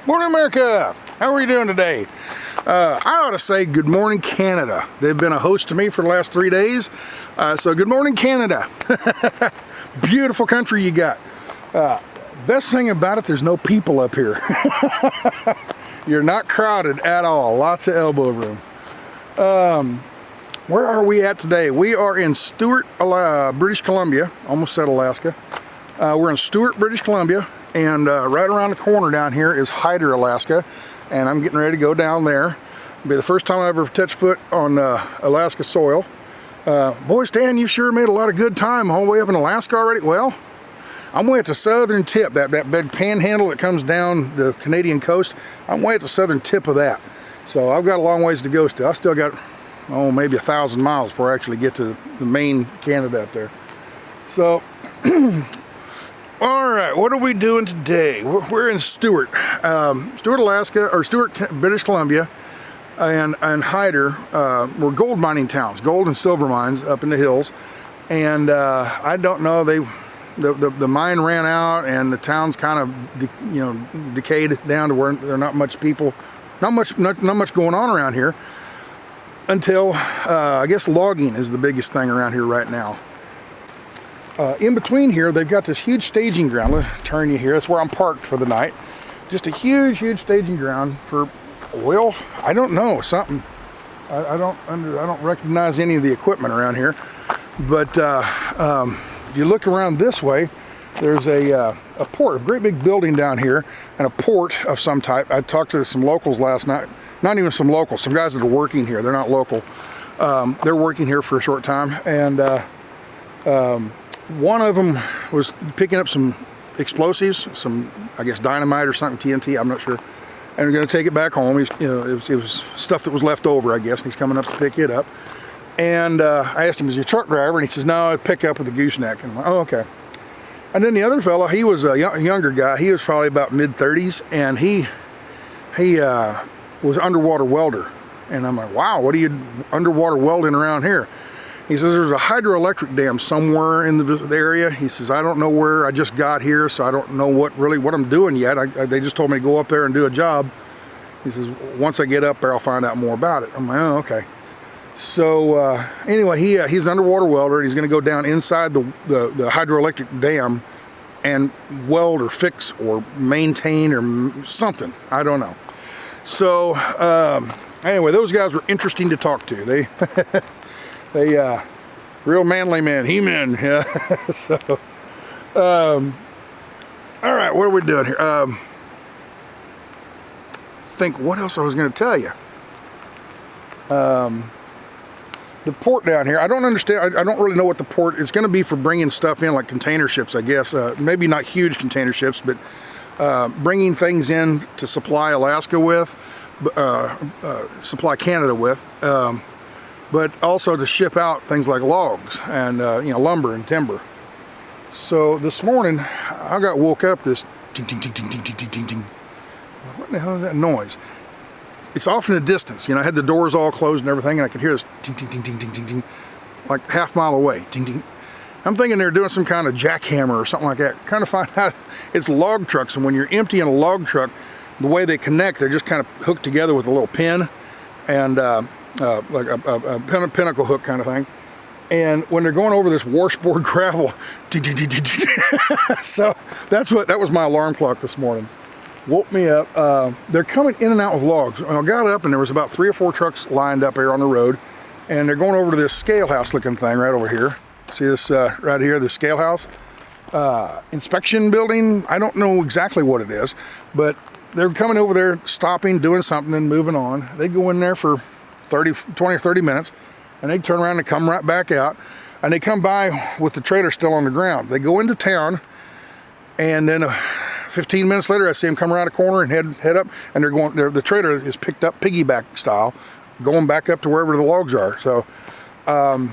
Morning, America! How are you doing today? I ought to say good morning, Canada. They've been a host to me for the last 3 days. So good morning, Canada. Beautiful country you got. Best thing about it, there's no people up here. You're not crowded at all. Lots of elbow room. Where are we at today? We are in Stewart, British Columbia. Almost said Alaska. We're in Stewart, British Columbia. And right around the corner down here is Hyder, Alaska, and I'm getting ready to go down there. It'll be the first time I ever touched foot on Alaska soil. Boy, Stan, you sure made a lot of good time all the way up in Alaska already. Well, I'm way at the southern tip, that big panhandle that comes down the Canadian coast. I'm way at the southern tip of that. So I've got a long ways to go still. I still got, maybe 1,000 miles before I actually get to the main Canada up there. So, all right, what are we doing today? We're in Stewart, Alaska, or Stewart, British Columbia, and Hyder. We're gold mining towns, gold and silver mines up in the hills. And I don't know, the mine ran out, and the town's kind of decayed down to where there are not much people, not much going on around here. Until I guess logging is the biggest thing around here right now. In between here, they've got this huge staging ground. Let me turn you here. That's where I'm parked for the night. Just a huge staging ground for, well, I don't know, something. I don't recognize any of the equipment around here. But if you look around this way, there's a port, a great big building down here, and a port of some type. I talked to some locals last night. Not even some locals, some guys that are working here. They're not local. They're working here for a short time, and one of them was picking up some explosives, some, I guess, dynamite or something, TNT, I'm not sure. And we're going to take it back home. It was stuff that was left over, I guess, and he's coming up to pick it up. And I asked him, is he a truck driver? And he says, no, I pick up with a gooseneck. And I'm like, oh, okay. And then the other fellow, he was a younger guy. He was probably about mid-30s, and he was underwater welder. And I'm like, wow, what are you underwater welding around here? He says there's a hydroelectric dam somewhere in the area. He says, I don't know where, I just got here, so I don't know what I'm doing yet. They just told me to go up there and do a job. He says, once I get up there, I'll find out more about it. I'm like, oh, okay. So anyway, he's an underwater welder, and he's going to go down inside the hydroelectric dam and weld or fix or maintain or something. I don't know. So anyway, those guys were interesting to talk to. They real manly men, he-men, yeah. So, all right, what are we doing here? Think what else I was going to tell you. The port down here, I don't understand. I don't really know what the port is going to be for bringing stuff in, like container ships, I guess. Maybe not huge container ships, but bringing things in to supply Alaska with, supply Canada with. But also to ship out things like logs and lumber and timber. So this morning I got woke up this ting ting ting ting ting ting ting ting. What the hell is that noise? It's off in the distance. I had the doors all closed and everything, and I could hear this ting ting ting ting ting ting ting, like half mile away. Ting ting. I'm thinking they're doing some kind of jackhammer or something like that. Kind of find out it's log trucks, and when you're emptying a log truck, the way they connect, they're just kind of hooked together with a little pin and like a pinnacle hook kind of thing. And when they're going over this washboard gravel, so that was my alarm clock this morning. Woke me up. They're coming in and out with logs. I got up and there was about 3 or 4 trucks lined up here on the road, and they're going over to this scale house looking thing right over here. See this right here, the scale house inspection building. I don't know exactly what it is, but they're coming over there, stopping, doing something, and moving on. They go in there for 20 or 30 minutes, and they turn around and come right back out, and they come by with the trailer still on the ground. They go into town, and then 15 minutes later I see them come around a corner and head up, and the trailer is picked up piggyback style, going back up to wherever the logs are. So I'd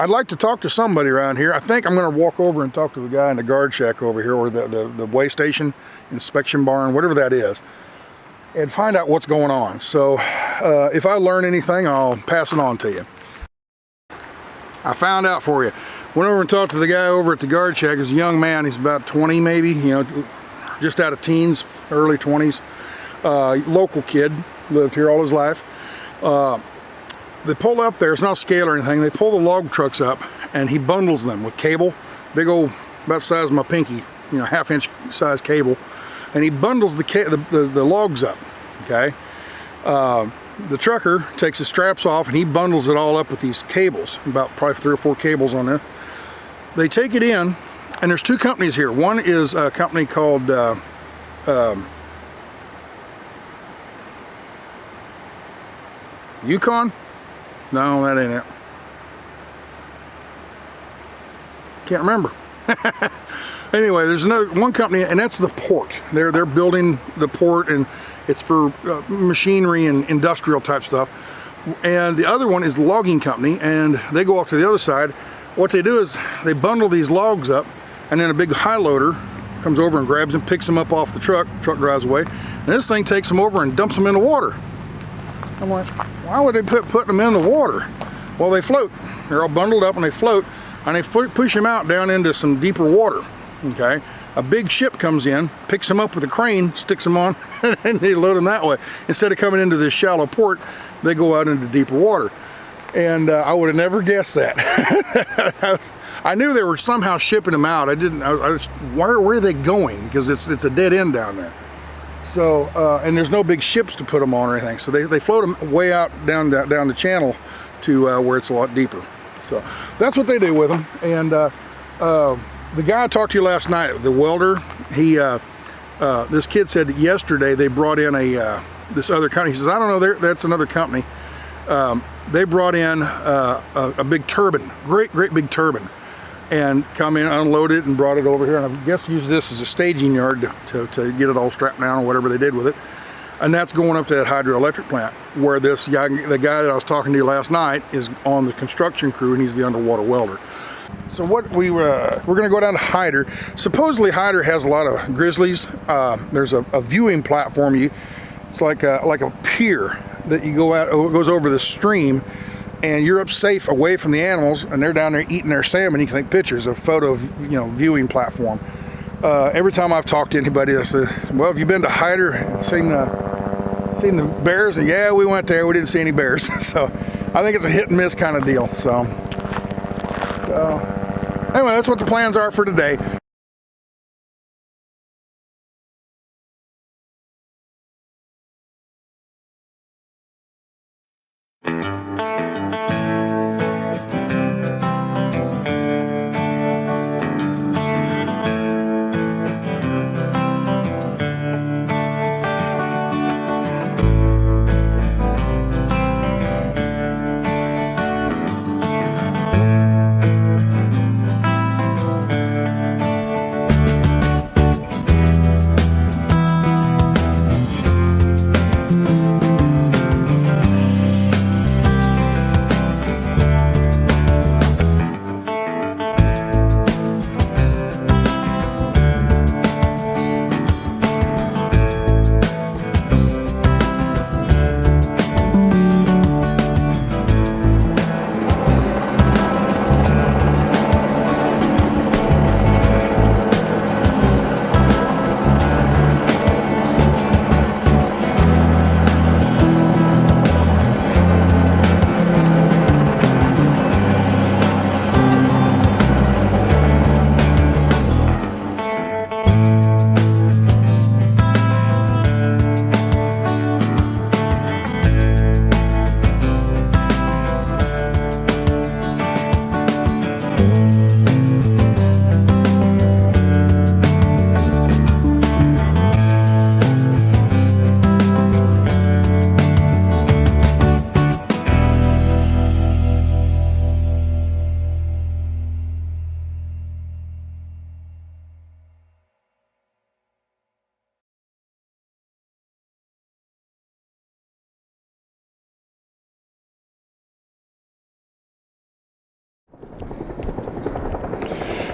like to talk to somebody around here. I think I'm going to walk over and talk to the guy in the guard shack over here, or the weigh station, inspection barn, whatever that is, and find out what's going on. So if I learn anything, I'll pass it on to you. I found out for you. Went over and talked to the guy over at the guard shack. He's a young man. He's about 20 maybe, just out of teens, early 20s. Local kid, lived here all his life. They pull up there, it's not scale or anything, they pull the log trucks up and he bundles them with cable, big old, about the size of my pinky, you know, half-inch size cable, and he bundles the logs up, okay? The trucker takes the straps off and he bundles it all up with these cables, about probably 3 or 4 cables on there. They take it in, and there's 2 companies here. One is a company called Yukon? No, that ain't it. Can't remember. Anyway, there's one company, and that's the port. They're building the port, and it's for machinery and industrial type stuff. And the other one is the logging company, and they go off to the other side. What they do is they bundle these logs up, and then a big high loader comes over and grabs them, picks them up off the truck drives away, and this thing takes them over and dumps them in the water. I'm like, why would they put them in the water? Well, they float. They're all bundled up and they float, and they push them out down into some deeper water. Okay, a big ship comes in, picks them up with a crane, sticks them on, and they load them that way. Instead of coming into this shallow port, they go out into deeper water. And I would have never guessed that. I knew they were somehow shipping them out. I just, where are they going? Because it's a dead end down there. So, and there's no big ships to put them on or anything. So they float them way out down the channel to where it's a lot deeper. So that's what they do with them. And the guy I talked to last night, the welder, this kid said that yesterday they brought in this other company. He says, I don't know, that's another company. They brought in a big turbine, great big turbine, and come in, unload it, and brought it over here, and I guess use this as a staging yard to get it all strapped down or whatever they did with it. And that's going up to that hydroelectric plant where the guy that I was talking to last night is on the construction crew, and he's the underwater welder. So what we're going to go down to Hyder. Supposedly Hyder has a lot of grizzlies. There's a viewing platform. It's like a pier that you go out, it goes over the stream, and you're up safe away from the animals, and they're down there eating their salmon. You can take pictures of viewing platform. Every time I've talked to anybody, they say, well, have you been to Hyder, seen the bears? And yeah, we went there, we didn't see any bears. So I think it's a hit and miss kind of deal. So anyway, that's what the plans are for today.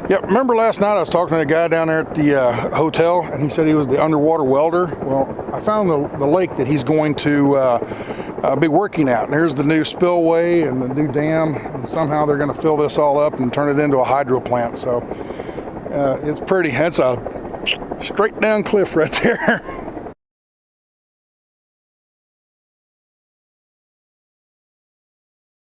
Yeah, remember last night I was talking to a guy down there at the hotel, and he said he was the underwater welder. Well, I found the lake that he's going to be working at. And here's the new spillway and the new dam, and somehow they're going to fill this all up and turn it into a hydro plant. So it's pretty. That's a Straight down cliff right there.